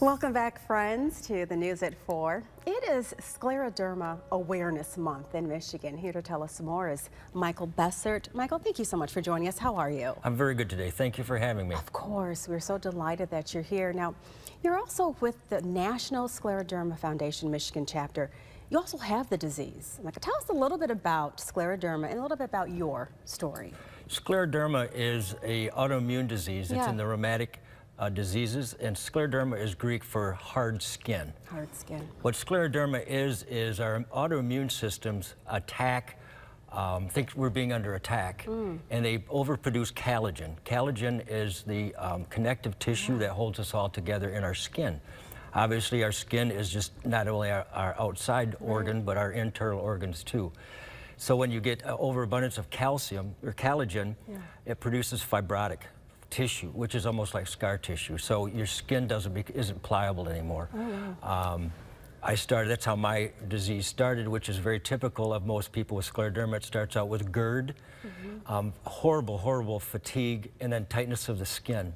Welcome back, friends, to the News at 4. It is Scleroderma Awareness Month in Michigan. Here to tell us more is Michael Bessert. Michael, thank you so much for joining us. How are you? I'm very good today. Thank you for having me. Of course. We're so delighted that you're here. Now, you're also with the National Scleroderma Foundation Michigan chapter. You also have the disease. Tell us a little bit about scleroderma and a little bit about your story. Scleroderma is an autoimmune disease. It's in the rheumatic diseases, and scleroderma is Greek for hard skin. Hard skin. What scleroderma is our autoimmune systems attack, think we're being under attack, and they overproduce collagen. Collagen is the connective tissue that holds us all together in our skin. Obviously, our skin is just not only our outside organ, but our internal organs too. So when you get overabundance of calcium or collagen, it produces fibrotic tissue, which is almost like scar tissue. So your skin isn't pliable anymore. Oh, wow. That's how my disease started, which is very typical of most people with scleroderma. It starts out with GERD, horrible fatigue, and then tightness of the skin.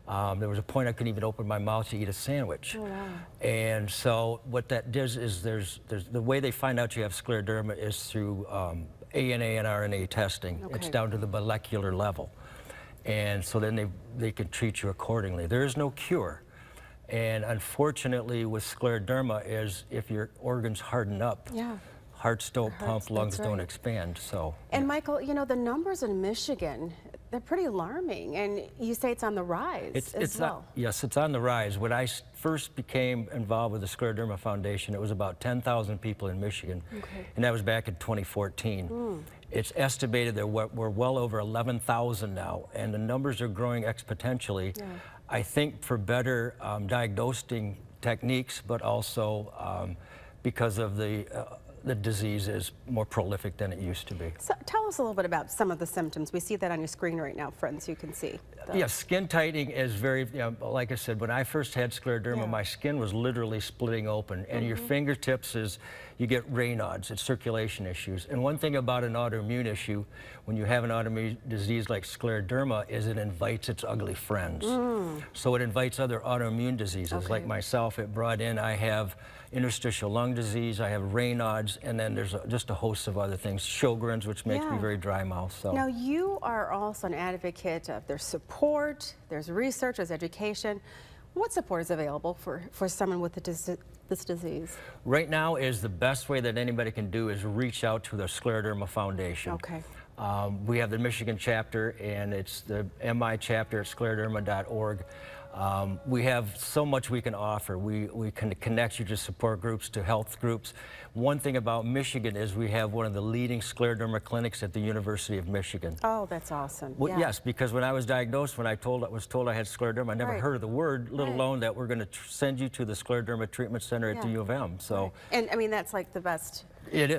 There was a point I couldn't even open my mouth to eat a sandwich. Oh, wow. And so what that does is there's the way they find out you have scleroderma is through ANA and RNA testing. Okay. It's down to the molecular level. And so then they can treat you accordingly. There is no cure. And unfortunately with scleroderma is if your organs harden up, hearts don't pump, lungs don't expand. So. And Michael, you know, the numbers in Michigan, they're pretty alarming, and you say it's on the rise as well. Yes, it's on the rise. When I first became involved with the Scleroderma Foundation, it was about 10,000 people in Michigan, and that was back in 2014. It's estimated that we're well over 11,000 now, and the numbers are growing exponentially. I think for better diagnosing techniques, but also because of the disease is more prolific than it used to be. So tell us a little bit about some of the symptoms. We see that on your screen right now, friends, you can see. Yes, skin tightening is very, like I said, when I first had scleroderma, my skin was literally splitting open, and your fingertips you get Raynaud's, it's circulation issues. And one thing about an autoimmune issue, when you have an autoimmune disease like scleroderma, is it invites its ugly friends. So it invites other autoimmune diseases. Like myself, it brought in, I have interstitial lung disease, I have Raynaud's, and then there's just a host of other things, Sjogren's, which makes me very dry mouth. So. Now you are also an advocate of there's support, there's research, there's education. What support is available for someone with this disease? Right now is the best way that anybody can do is reach out to the Scleroderma Foundation. Okay. We have the Michigan chapter, and it's the MI chapter at scleroderma.org. We have so much we can offer. We can connect you to support groups, to health groups. One thing about Michigan is we have one of the leading scleroderma clinics at the University of Michigan. Oh, that's awesome. Well, yes, because when I was diagnosed, when I was told I had scleroderma, I never heard of the word, let alone that we're going to send you to the Scleroderma Treatment Center at the U of M. So, and I mean, that's like the best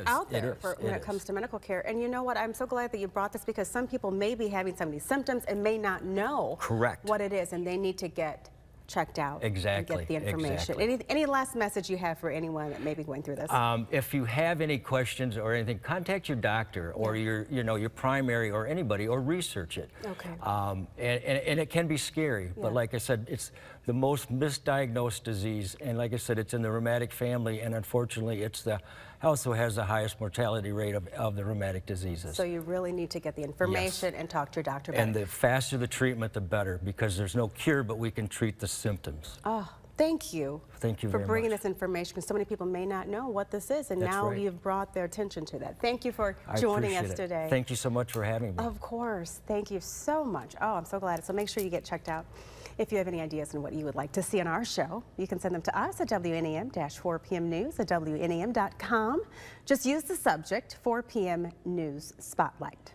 out there when it comes to medical care. And you know what, I'm so glad that you brought this, because some people may be having some of these symptoms and may not know what it is, and they need to get checked out and get the information. Any last message you have for anyone that may be going through this? If you have any questions or anything, contact your doctor or your primary or anybody, or research it. Okay. And it can be scary, but like I said, it's the most misdiagnosed disease, and like I said, it's in the rheumatic family, and unfortunately it's also has the highest mortality rate of the rheumatic diseases. So you really need to get the information and talk to your doctor about it. And the faster the treatment, the better, because there's no cure, but we can treat the symptoms. Oh, thank you. Thank you for bringing this information, because so many people may not know what this is, and now you've brought their attention to that. Thank you for joining us today. Thank you so much for having me. Of course. Thank you so much. Oh, I'm so glad. So make sure you get checked out. If you have any ideas on what you would like to see on our show, you can send them to us at WNEM-4 PM News at WNEM.com. Just use the subject 4 PM News Spotlight.